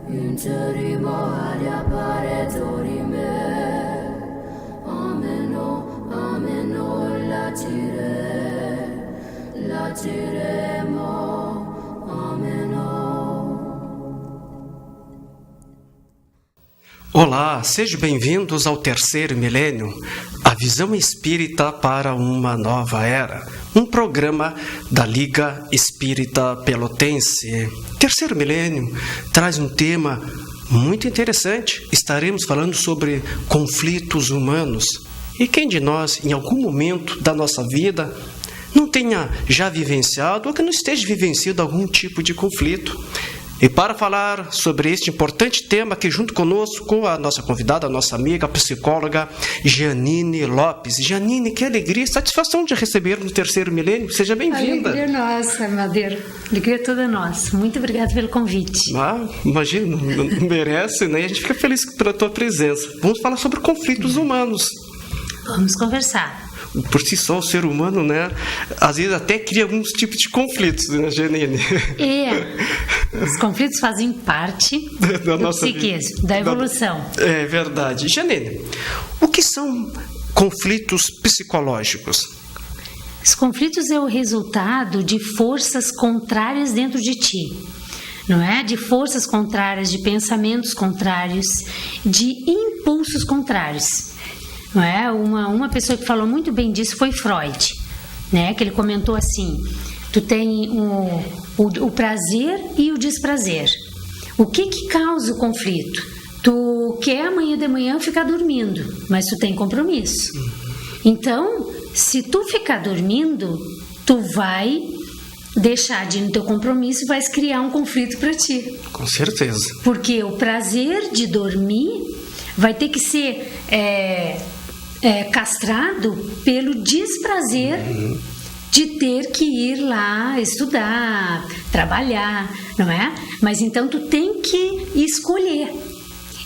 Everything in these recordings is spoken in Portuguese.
Interimo ad apparitorime, ameno, ameno, latiremo, ameno. Olá, sejam bem-vindos ao Terceiro Milênio, a visão espírita para uma nova era, um programa da Liga Espírita Pelotense. Terceiro Milênio traz um tema muito interessante. Estaremos falando sobre conflitos humanos. E quem de nós, em algum momento da nossa vida, não tenha já vivenciado ou que não esteja vivenciando algum tipo de conflito? E para falar sobre este importante tema, aqui junto conosco, a nossa convidada, a nossa amiga, a psicóloga Janine Lopes. Janine, que alegria e satisfação de receber no Terceiro Milênio. Seja bem-vinda. Alegria nossa, Madeira. Alegria toda nossa. Muito obrigada pelo convite. Imagina, não merece, né? A gente fica feliz pela tua presença. Vamos falar sobre conflitos humanos. Vamos conversar. Por si só, o ser humano, né, às vezes até cria alguns tipos de conflitos, né, Janine? Os conflitos fazem parte da do nossa psiquismo, da evolução. É verdade. Janine, o que são conflitos psicológicos? Os conflitos é o resultado de forças contrárias dentro de ti, não é? De forças contrárias, de pensamentos contrários, de impulsos contrários. Não é? Uma pessoa que falou muito bem disso foi Freud, né? Que ele comentou assim: tu tem o prazer e o desprazer. O que causa o conflito? Tu quer amanhã de manhã ficar dormindo, mas tu tem compromisso. Então, se tu ficar dormindo, tu vai deixar de ir no teu compromisso e vai criar um conflito para ti. Com certeza. Porque o prazer de dormir vai ter que ser castrado pelo desprazer de ter que ir lá estudar, trabalhar, não é? Mas então tu tem que escolher.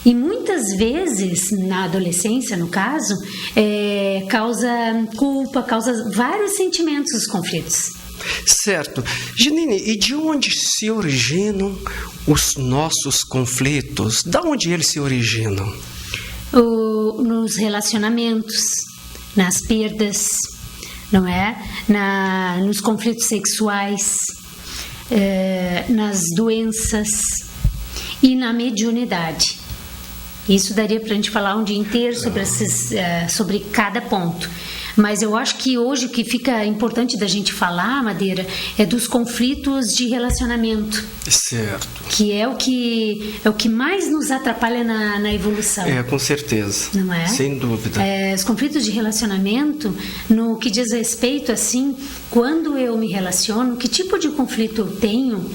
E muitas vezes, na adolescência, no caso, causa culpa, causa vários sentimentos os conflitos. Certo. Janine, e de onde se originam os nossos conflitos? De onde eles se originam? Nos relacionamentos, nas perdas, não é? Nos conflitos sexuais, nas doenças e na mediunidade. Isso daria para a gente falar um dia inteiro sobre cada ponto. Mas eu acho que hoje o que fica importante da gente falar, Madeira, é dos conflitos de relacionamento. Certo. Que é o que mais nos atrapalha na evolução. Com certeza. Não é? Sem dúvida. Os conflitos de relacionamento, no que diz respeito, assim, quando eu me relaciono, que tipo de conflito eu tenho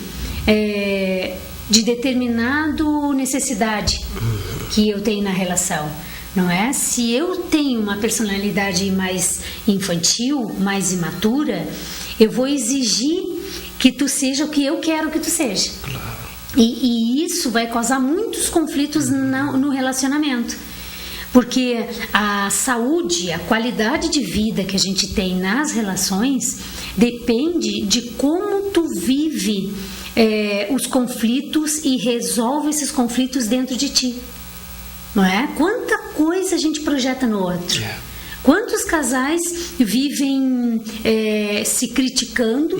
de determinado necessidade que eu tenho na relação. Não é? Se eu tenho uma personalidade mais infantil, mais imatura, eu vou exigir que tu seja o que eu quero que tu seja. Claro. E isso vai causar muitos conflitos no relacionamento. Porque a saúde, a qualidade de vida que a gente tem nas relações depende de como tu vive os conflitos e resolve esses conflitos dentro de ti. Não é? Quanta coisa a gente projeta no outro. Quantos casais vivem se criticando,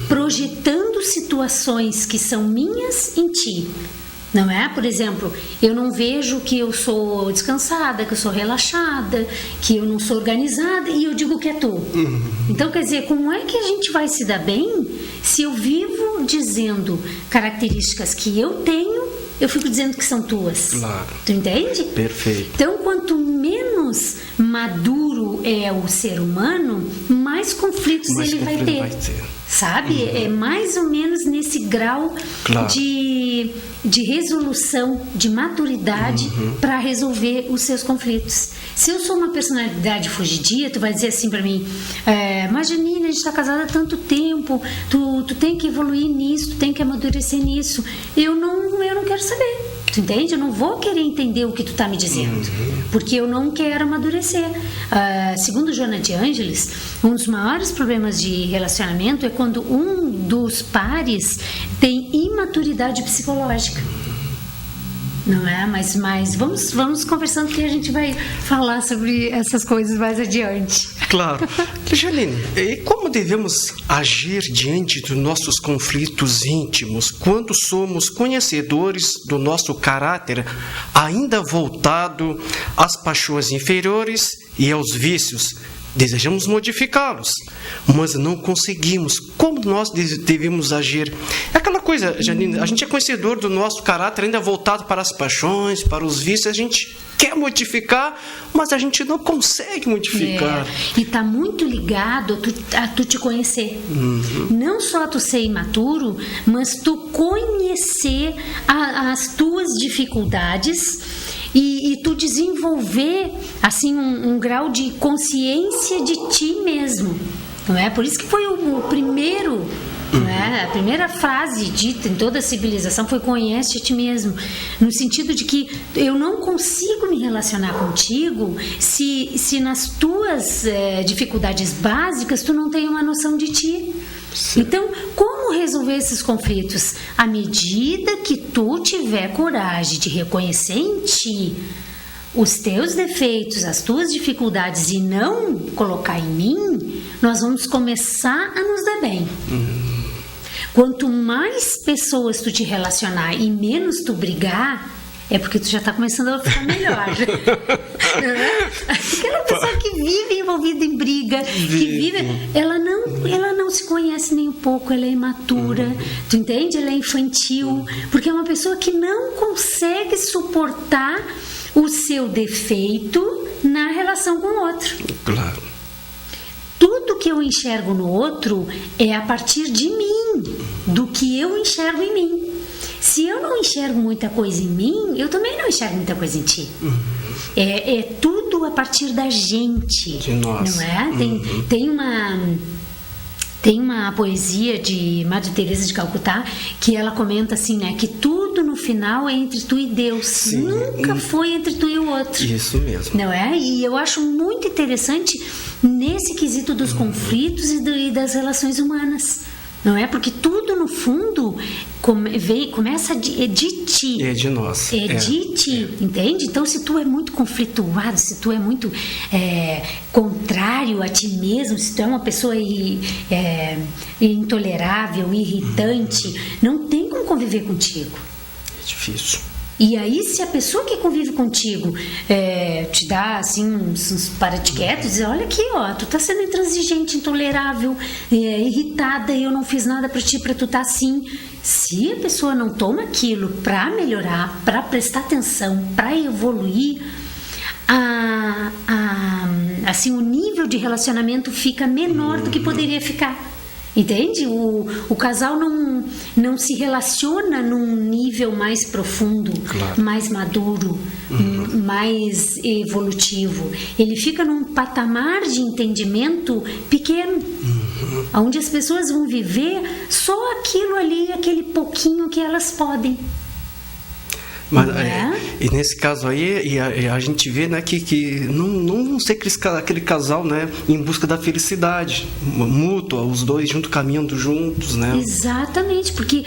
projetando situações que são minhas em ti. Não é? Por exemplo, eu não vejo que eu sou descansada, que eu sou relaxada, que eu não sou organizada e eu digo que é tu. Então, quer dizer, como é que a gente vai se dar bem se eu vivo dizendo características que eu tenho, eu fico dizendo que são tuas? Claro. Tu entende? Perfeito. Então, quanto menos maduro é o ser humano, mais conflitos ele vai ter. Sabe? É mais ou menos nesse grau de resolução, de maturidade para resolver os seus conflitos. Se eu sou uma personalidade fugidia, tu vai dizer assim para mim: mas Janine, a gente está casada há tanto tempo, tu tem que evoluir nisso, tu tem que amadurecer nisso. Eu não quero saber. Tu entende? Eu não vou querer entender o que tu tá me dizendo, porque eu não quero amadurecer. Segundo Joana de Ângeles, um dos maiores problemas de relacionamento é quando um dos pares tem imaturidade psicológica. Não é? Mas vamos conversando que a gente vai falar sobre essas coisas mais adiante. Claro. Janine, e como devemos agir diante dos nossos conflitos íntimos quando somos conhecedores do nosso caráter ainda voltado às paixões inferiores e aos vícios? Desejamos modificá-los, mas não conseguimos. Como nós devemos agir? É aquela coisa, Janine, a gente é conhecedor do nosso caráter ainda voltado para as paixões, para os vícios, a gente quer modificar, mas a gente não consegue modificar. E está muito ligado a tu te conhecer. Não só tu ser imaturo, mas tu conhecer as tuas dificuldades e tu desenvolver assim um grau de consciência de ti mesmo, não é? Por isso que foi o primeiro, não é? A primeira frase dita em toda a civilização foi: conhece a ti mesmo, no sentido de que eu não consigo me relacionar contigo se nas tuas dificuldades básicas tu não tem uma noção de ti. Sim. Então, como resolver esses conflitos? À medida que tu tiver coragem de reconhecer em ti os teus defeitos, as tuas dificuldades e não colocar em mim, nós vamos começar a nos dar bem. Quanto mais pessoas tu te relacionar e menos tu brigar, é porque tu já está começando a ficar melhor. Aquela pessoa que vive envolvida em briga, ela não se conhece nem um pouco, ela é imatura, tu entende? Ela é infantil, porque é uma pessoa que não consegue suportar o seu defeito na relação com o outro. Claro. Tudo que eu enxergo no outro é a partir de mim, do que eu enxergo em mim. Se eu não enxergo muita coisa em mim, eu também não enxergo muita coisa em ti. É tudo a partir da gente. De nós. Não é? Tem uma poesia de Madre Teresa de Calcutá que ela comenta assim, né? Que tudo no final é entre tu e Deus. Sim. Nunca foi entre tu e o outro. Isso mesmo. Não é? E eu acho muito interessante nesse quesito dos conflitos e das relações humanas. Não é? Porque tudo, no fundo, começa de ti. É de nós. De ti, entende? Então, se tu é muito conflituado, se tu é muito contrário a ti mesmo, se tu é uma pessoa intolerável, irritante, não tem como conviver contigo. É difícil. E aí, se a pessoa que convive contigo te dá assim uns para-te-quietos, diz: olha aqui, ó, tu tá sendo intransigente, intolerável, irritada, e eu não fiz nada pra ti, pra tu tá assim. Se a pessoa não toma aquilo pra melhorar, pra prestar atenção, pra evoluir, assim, o nível de relacionamento fica menor do que poderia ficar. Entende? O casal não se relaciona num nível mais profundo, claro, mais maduro, mais evolutivo. Ele fica num patamar de entendimento pequeno, onde as pessoas vão viver só aquilo ali, aquele pouquinho que elas podem. Mas, e nesse caso aí, a gente vê, né, que não sei aquele casal, né, em busca da felicidade mútua, os dois caminhando juntos, né? Exatamente, porque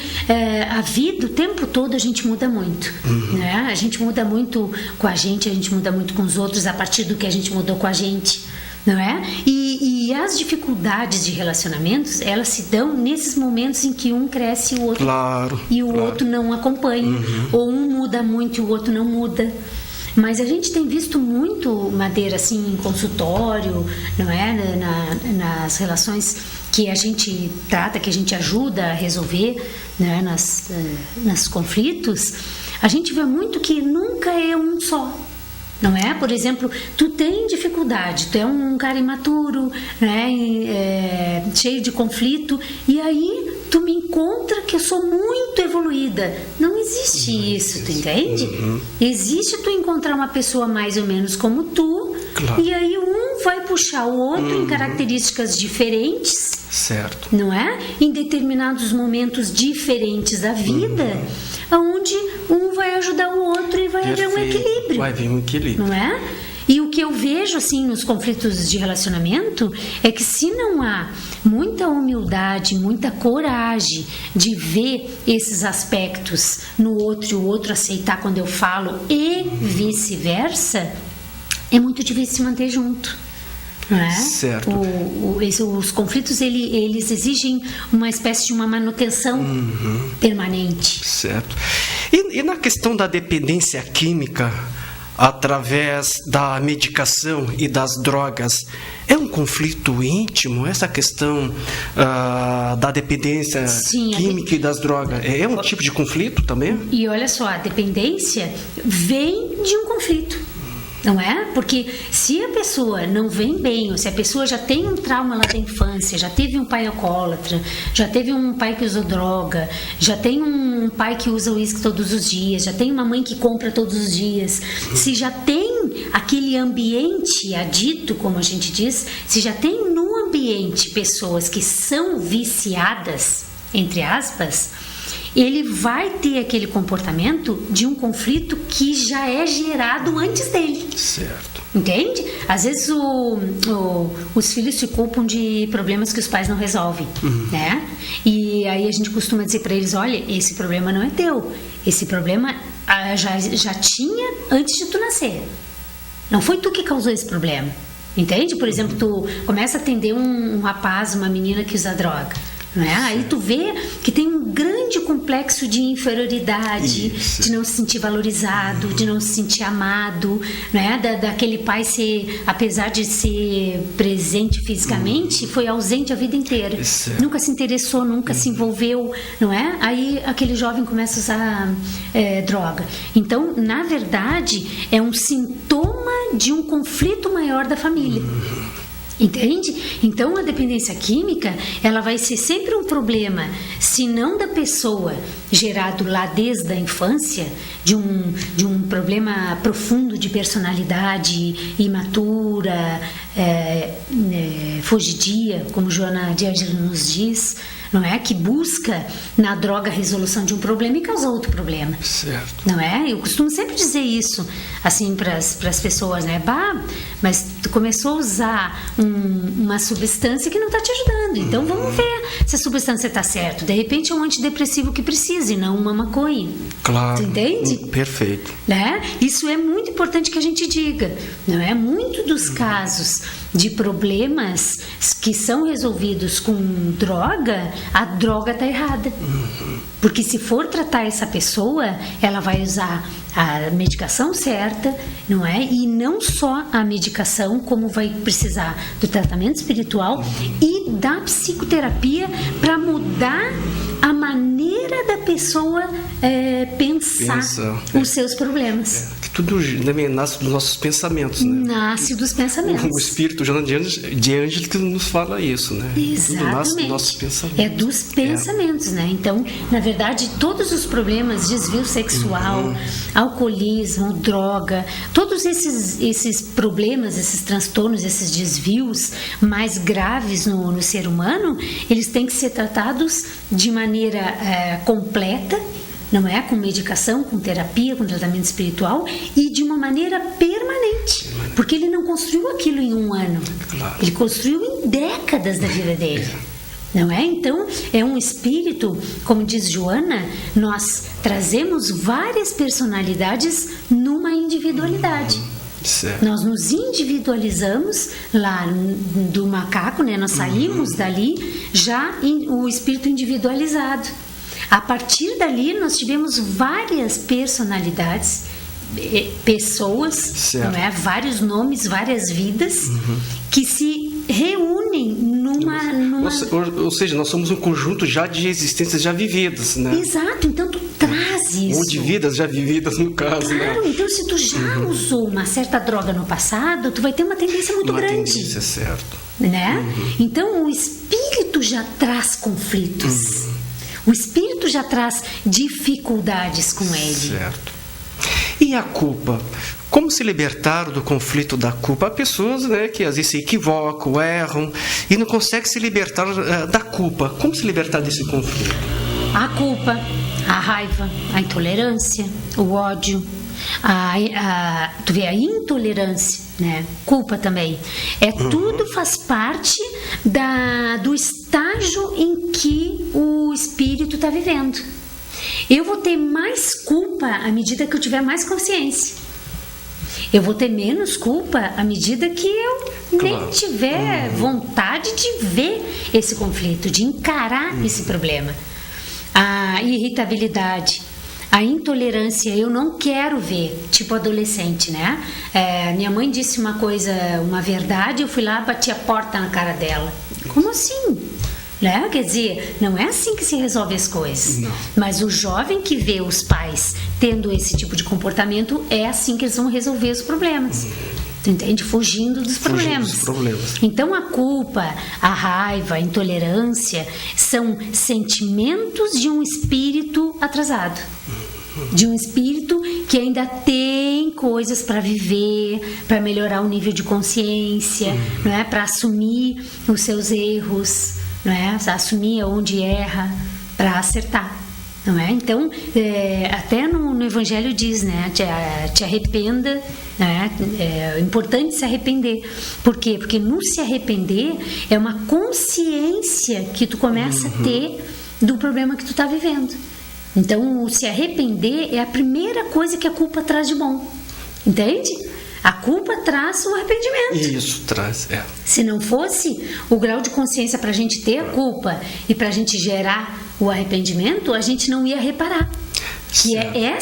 a vida, o tempo todo, a gente muda muito, né? A gente muda muito com a gente muda muito com os outros a partir do que a gente mudou com a gente, não é? E as dificuldades de relacionamentos, elas se dão nesses momentos em que um cresce e o outro, claro, e o outro não acompanha, ou um muda muito e o outro não muda. Mas a gente tem visto muito, Madeira, assim, em consultório, não é? Nas relações que a gente trata, que a gente ajuda a resolver, né? Nos conflitos, a gente vê muito que nunca é um só. Não é? Por exemplo, tu tem dificuldade, tu é um cara imaturo, né? Cheio de conflito, e aí tu me encontra que eu sou muito evoluída. Não existe isso, tu entende? Existe tu encontrar uma pessoa mais ou menos como tu, claro, e aí um vai puxar o outro em características diferentes, certo, não é? Em determinados momentos diferentes da vida, onde um vai ajudar o outro e vai haver um equilíbrio. Vai vir um equilíbrio. Não é? E o que eu vejo assim nos conflitos de relacionamento é que se não há muita humildade, muita coragem de ver esses aspectos no outro e o outro aceitar quando eu falo e vice-versa, é muito difícil se manter junto. Não é? Certo. Os conflitos eles exigem uma espécie de uma manutenção permanente. Certo. E na questão da dependência química, através da medicação e das drogas, é um conflito íntimo essa questão da dependência química e das drogas? É um tipo de conflito também? E olha só, a dependência vem de um conflito. Não é? Porque se a pessoa não vem bem, ou se a pessoa já tem um trauma lá da infância, já teve um pai alcoólatra, já teve um pai que usou droga, já tem um pai que usa uísque todos os dias, já tem uma mãe que compra todos os dias, se já tem aquele ambiente adito, como a gente diz, se já tem no ambiente pessoas que são viciadas, entre aspas, ele vai ter aquele comportamento de um conflito que já é gerado antes dele. Certo. Entende? Às vezes os filhos se culpam de problemas que os pais não resolvem, né? E aí a gente costuma dizer para eles, olha, esse problema não é teu. Esse problema já tinha antes de tu nascer. Não foi tu que causou esse problema. Entende? Por exemplo, tu começa a atender um rapaz, uma menina que usa droga. Não é? Aí tu vê que tem um grande complexo de inferioridade, de não se sentir valorizado, de não se sentir amado, não é? Daquele pai ser, apesar de ser presente fisicamente, foi ausente a vida inteira. Nunca se interessou, nunca se envolveu, não é? Aí aquele jovem começa a usar droga. Então, na verdade, é um sintoma de um conflito maior da família. Entende? Então a dependência química ela vai ser sempre um problema, se não da pessoa, gerado lá desde a infância, de um problema profundo de personalidade imatura, fugidia, como Joana de Ângelo nos diz, não é? Que busca na droga a resolução de um problema e causa outro problema. Certo. Não é? Eu costumo sempre dizer isso assim para as pessoas, né? Bah, mas tu começou a usar uma substância que não está te ajudando. Então vamos ver se a substância está certa. De repente é um antidepressivo que precisa e não uma maconha. Claro. Tu entende? Perfeito. Né? Isso é muito importante que a gente diga. Não é? Muito dos casos de problemas que são resolvidos com droga, a droga está errada. Porque se for tratar essa pessoa, ela vai usar a medicação certa, não é? E não só a medicação, como vai precisar do tratamento espiritual e da psicoterapia para mudar a maneira da pessoa pensar os seus problemas. Que tudo também nasce dos nossos pensamentos, né? Nasce dos pensamentos. O espírito Joana de Ângelo que nos fala isso, né? Exatamente. Tudo nasce dos nossos pensamentos. É dos pensamentos, né? Então, na verdade, todos os problemas, desvio sexual, alcoolismo, droga, todos esses problemas, esses transtornos, esses desvios mais graves no ser humano, eles têm que ser tratados de maneira completa, não é? Com medicação, com terapia, com tratamento espiritual e de uma maneira permanente, porque ele não construiu aquilo em um ano, Claro. ele construiu em décadas da vida dele. Não é? Então, é um espírito, como diz Joana, nós trazemos várias personalidades numa individualidade. Certo. Nós nos individualizamos lá do macaco, né? Nós saímos dali já o espírito individualizado. A partir dali, nós tivemos várias personalidades, pessoas, não é? Vários nomes, várias vidas que se reúnem numa... Ou seja, nós somos um conjunto já de existências já vividas, né? Exato, então tu traz isso. Ou de vidas já vividas, no caso, claro, né? então se tu já usou uma certa droga no passado, tu vai ter uma tendência muito grande. Tendência, certo. Né? Então o espírito já traz conflitos. O espírito já traz dificuldades com ele. Certo. E a culpa? Como se libertar do conflito da culpa? Há pessoas, né, que às vezes se equivocam, erram e não conseguem se libertar da culpa. Como se libertar desse conflito? A culpa, a raiva, a intolerância, o ódio, Tu vê a intolerância, né? Culpa também. Tudo faz parte do estágio em que o espírito está vivendo. Eu vou ter mais culpa à medida que eu tiver mais consciência. Eu vou ter menos culpa à medida que eu nem tiver vontade de ver esse conflito, de encarar esse problema. A irritabilidade, a intolerância, eu não quero ver, tipo adolescente, né? Minha mãe disse uma verdade, eu fui lá, bati a porta na cara dela. Como assim? Né? Quer dizer, não é assim que se resolve as coisas. Não. Mas o jovem que vê os pais tendo esse tipo de comportamento, é assim que eles vão resolver os problemas. Tu entende? Fugindo dos problemas. Então a culpa, a raiva, a intolerância são sentimentos de um espírito atrasado. De um espírito que ainda tem coisas para viver, para melhorar o nível de consciência, não é? Para assumir os seus erros, não é? Assumir onde erra, para acertar, não é? Então, até no Evangelho diz, né? Te arrependa, né? É importante se arrepender. Por quê? Porque no se arrepender é uma consciência que tu começa a ter do problema que tu está vivendo. Então, o se arrepender é a primeira coisa que a culpa traz de bom. Entende? A culpa traz o arrependimento. Isso, traz, Se não fosse o grau de consciência para a gente ter a culpa e para a gente gerar o arrependimento, a gente não ia reparar. Que é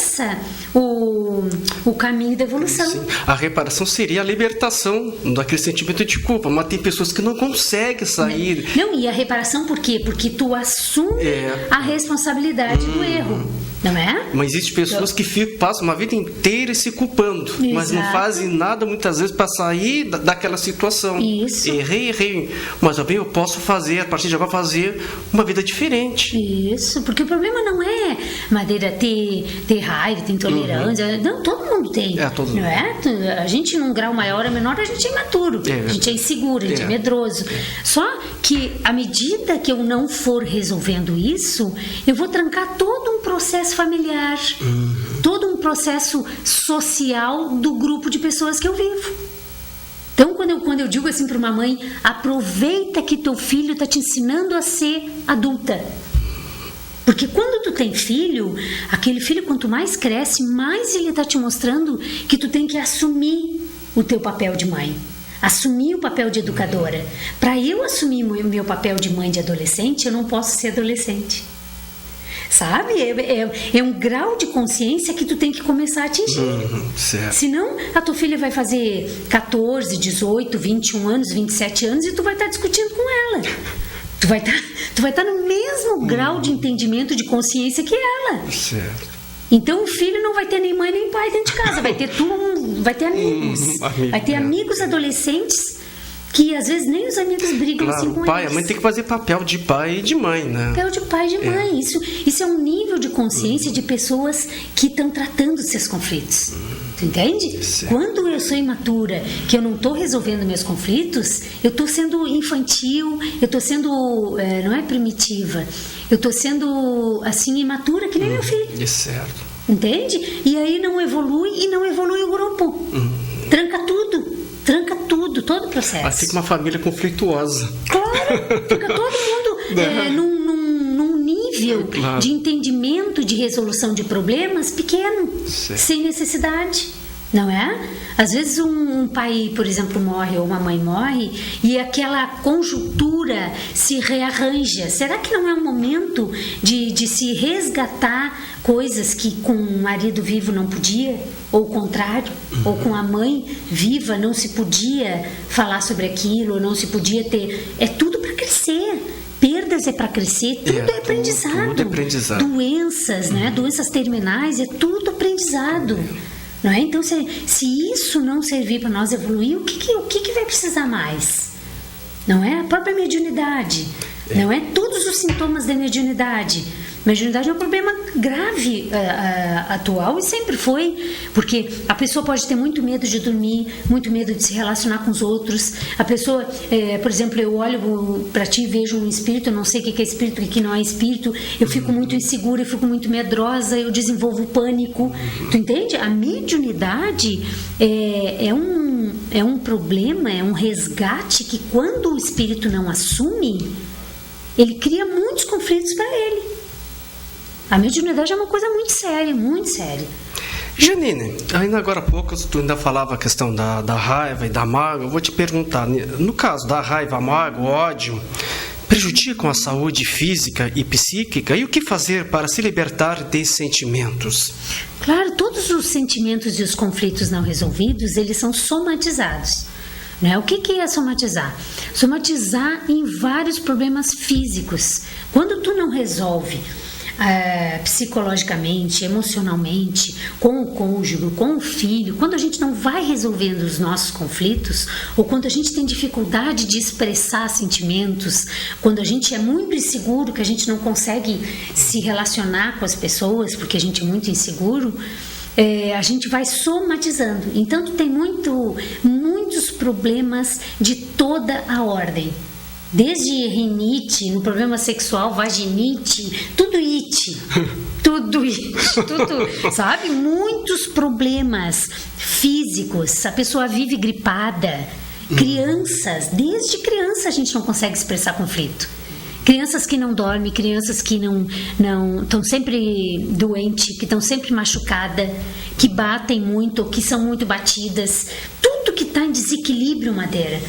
o caminho da evolução. Sim. A reparação seria a libertação daquele sentimento de culpa, mas tem pessoas que não conseguem sair. Não, e a reparação por quê? Porque tu assume a responsabilidade do erro, não é? Mas existem pessoas que passam uma vida inteira se culpando, mas não fazem nada muitas vezes para sair daquela situação. Isso. Errei, mas também eu posso fazer, a partir de agora, fazer uma vida diferente. Isso, porque o problema não é Madeira ter raiva, ter intolerância. Não, todo mundo tem. Todo não mundo. É? A gente, num grau maior ou menor, a gente é imaturo. A gente é inseguro, a gente é medroso. Só que, à medida que eu não for resolvendo isso, eu vou trancar todo um processo familiar, todo um processo social do grupo de pessoas que eu vivo. Então, quando eu digo assim para uma mãe, aproveita que teu filho está te ensinando a ser adulta. Porque quando tu tem filho, aquele filho, quanto mais cresce, mais ele está te mostrando que tu tem que assumir o teu papel de mãe, assumir o papel de educadora. Para eu assumir o meu papel de mãe de adolescente, eu não posso ser adolescente. Sabe? É um grau de consciência que tu tem que começar a atingir. Certo. Senão, a tua filha vai fazer 14, 18, 21 anos, 27 anos e tu vai estar discutindo com ela. Tu vai estar no mesmo grau de entendimento, de consciência que ela. Certo. Então o filho não vai ter nem mãe nem pai dentro de casa, vai ter amigos. Vai ter amigos adolescentes que às vezes nem os amigos brigam assim com o pai, eles. A mãe tem que fazer papel de pai e de mãe, né? Papel de pai e de mãe. Isso é um nível de consciência de pessoas que estão tratando seus conflitos. Tu entende? Certo. Quando eu sou imatura, que eu não estou resolvendo meus conflitos, eu estou sendo infantil, eu estou sendo, não é primitiva, eu estou sendo assim imatura que nem meu filho. Certo. Entende? E aí não evolui o grupo. Tranca tudo, todo o processo. Aí fica uma família conflituosa. Claro, fica todo mundo num nível de entendimento, de resolução de problemas pequeno, sem necessidade, não é? Às vezes um pai, por exemplo, morre ou uma mãe morre e aquela conjuntura se rearranja. Será que não é um momento de se resgatar coisas que com o marido vivo não podia? Ou o contrário? Ou com a mãe viva não se podia falar sobre aquilo, não se podia ter... É tudo para crescer. Perdas é para crescer, tudo é aprendizado. Tudo é aprendizado. Doenças, né? Doenças terminais, é tudo aprendizado. Não é? Então, se isso não servir para nós evoluir, o que vai precisar mais? Não é? A própria mediunidade. Não é? Todos os sintomas da mediunidade. Mediunidade é um problema grave atual e sempre foi, porque a pessoa pode ter muito medo de dormir, muito medo de se relacionar com os outros. A pessoa, por exemplo, eu olho para ti e vejo um espírito, eu não sei o que é espírito, o que não é espírito, eu fico muito insegura, eu fico muito medrosa, eu desenvolvo pânico. Tu entende? A mediunidade é um problema, é um resgate que quando o espírito não assume, ele cria muitos conflitos para ele. A mediunidade é uma coisa muito séria, muito séria. Janine, ainda agora há pouco tu ainda falava a questão da raiva e da mágoa. Eu vou te perguntar, no caso da raiva, mágoa, ódio, prejudicam a saúde física e psíquica? E o que fazer para se libertar desses sentimentos? Claro, todos os sentimentos e os conflitos não resolvidos, eles são somatizados. Né? O que é somatizar? Somatizar em vários problemas físicos. Quando tu não resolve psicologicamente, emocionalmente, com o cônjuge, com o filho, quando a gente não vai resolvendo os nossos conflitos, ou quando a gente tem dificuldade de expressar sentimentos, quando a gente é muito inseguro, que a gente não consegue se relacionar com as pessoas, porque a gente é muito inseguro, a gente vai somatizando. Então tem muitos problemas de toda a ordem. Desde rinite, no problema sexual, vaginite, tudo, sabe? Muitos problemas físicos. A pessoa vive gripada. Crianças, desde criança a gente não consegue expressar conflito. Crianças que não dormem, crianças que não estão sempre doentes, que estão sempre machucadas, que batem muito ou que são muito batidas. Tudo que está em desequilíbrio, Madeira,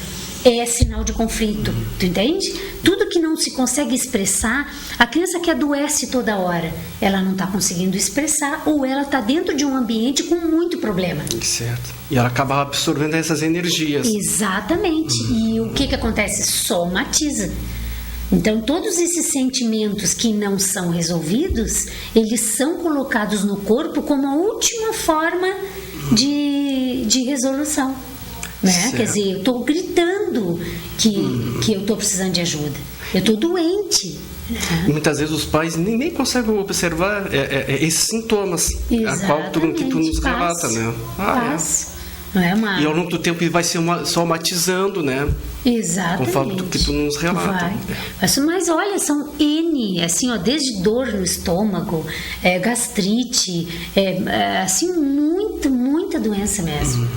é sinal de conflito, tu entende? Tudo que não se consegue expressar, a criança que adoece toda hora, ela não está conseguindo expressar ou ela está dentro de um ambiente com muito problema. Certo. E ela acaba absorvendo essas energias. Exatamente. E o que acontece? Somatiza. Então, todos esses sentimentos que não são resolvidos, eles são colocados no corpo como a última forma de resolução. Né? Quer dizer, eu estou gritando que eu estou precisando de ajuda. Eu estou doente. Né? Muitas vezes os pais nem conseguem observar esses sintomas a qual que tu nos relata, né? Não é uma... E ao longo do tempo ele vai se somatizando, né? Exatamente. Conforme do que tu nos relata. Mas olha, são N, assim, ó, desde dor no estômago, gastrite, assim, muita doença mesmo.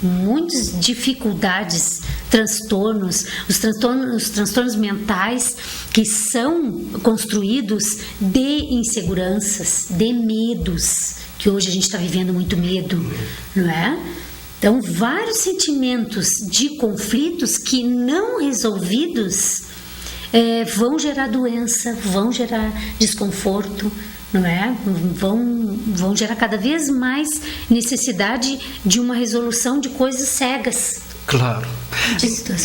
Muitas dificuldades, transtornos, os transtornos mentais que são construídos de inseguranças, de medos, que hoje a gente está vivendo muito medo, não é? Então, vários sentimentos de conflitos que não resolvidos vão gerar doença, vão gerar desconforto, não é? Vão gerar cada vez mais necessidade de uma resolução de coisas cegas. Claro.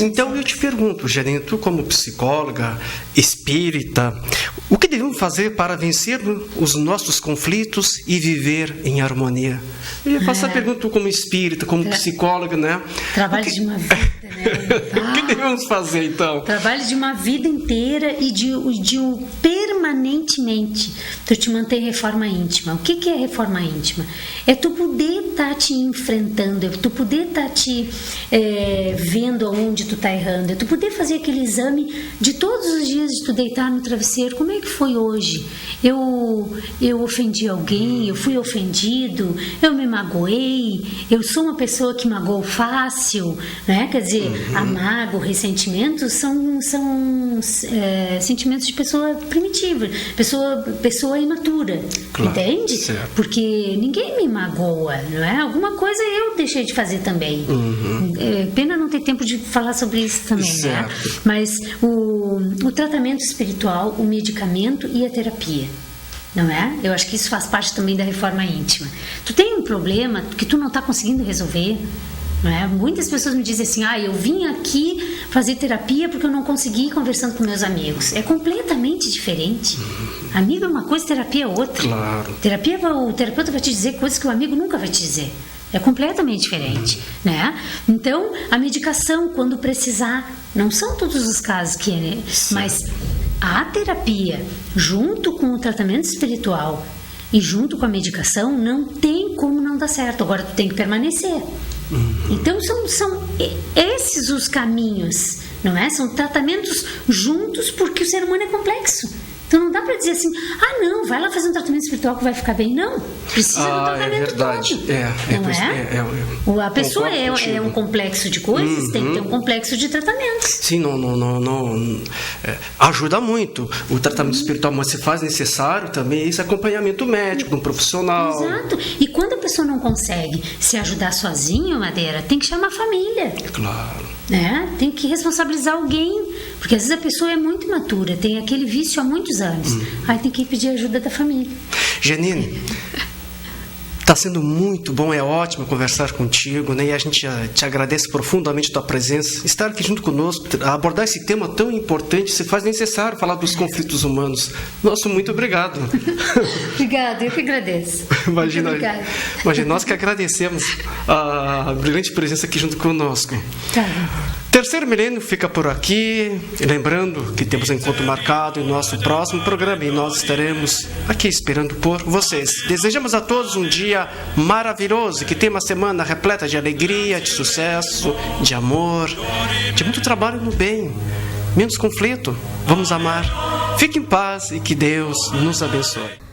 Então eu te pergunto, Janine, tu como psicóloga, espírita, o que devemos fazer para vencer os nossos conflitos e viver em harmonia? Eu faço a pergunta como espírita, como psicóloga, né? Trabalho de uma vida, né? O que devemos fazer então? Trabalho de uma vida inteira e de permanentemente. Tu te mantém reforma íntima. O que é reforma íntima? É tu poder estar te enfrentando, é tu poder estar te vendo aonde tu tá errando, é tu poder fazer aquele exame de todos os dias de tu deitar no travesseiro. Como é que foi hoje? Eu ofendi alguém, eu fui ofendido, eu me magoei, eu sou uma pessoa que magoou fácil, né? Quer dizer, a mágoa, o ressentimento são sentimentos de pessoa primitiva, pessoa imatura, claro, entende? Certo. Porque ninguém me magoa, não é? Alguma coisa eu deixei de fazer também. Pena não ter tempo de falar sobre isso também, certo, né? Mas o tratamento espiritual, o medicamento e a terapia, não é? Eu acho que isso faz parte também da reforma íntima. Tu tem um problema que tu não está conseguindo resolver, não é? Muitas pessoas me dizem assim, eu vim aqui fazer terapia porque eu não consegui ir conversando com meus amigos. É completamente diferente. Amigo é uma coisa, terapia é outra. Claro. O terapeuta vai te dizer coisas que o amigo nunca vai te dizer. É completamente diferente, né? Então, a medicação, quando precisar, não são todos os casos que mas a terapia, junto com o tratamento espiritual e junto com a medicação, não tem como não dar certo. Agora tu tem que permanecer. Então são esses os caminhos, não é? São tratamentos juntos, porque o ser humano é complexo. Então não dá para dizer assim, não, vai lá fazer um tratamento espiritual que vai ficar bem. Não, precisa do tratamento verdade. todo. Não é? A pessoa é um complexo de coisas, tem que ter um complexo de tratamentos. Sim, não ajuda muito. O tratamento espiritual, mas se faz necessário também esse acompanhamento médico, de um profissional. Exato. E quando a pessoa não consegue se ajudar sozinha, Madeira, tem que chamar a família. Claro. Tem que responsabilizar alguém, porque às vezes a pessoa é muito imatura, tem aquele vício há muitos anos, aí tem que pedir ajuda da família. Janine, está sendo muito bom, é ótimo conversar contigo, né? E a gente te agradece profundamente a tua presença, estar aqui junto conosco, abordar esse tema tão importante, se faz necessário falar dos conflitos humanos. Nosso muito obrigado. Obrigada, eu que agradeço. Imagina, nós que agradecemos a brilhante presença aqui junto conosco. Tá. Terceiro Milênio fica por aqui, lembrando que temos um encontro marcado em nosso próximo programa e nós estaremos aqui esperando por vocês. Desejamos a todos um dia maravilhoso, que tenha uma semana repleta de alegria, de sucesso, de amor, de muito trabalho no bem, menos conflito. Vamos amar. Fique em paz e que Deus nos abençoe.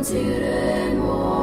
Tire mo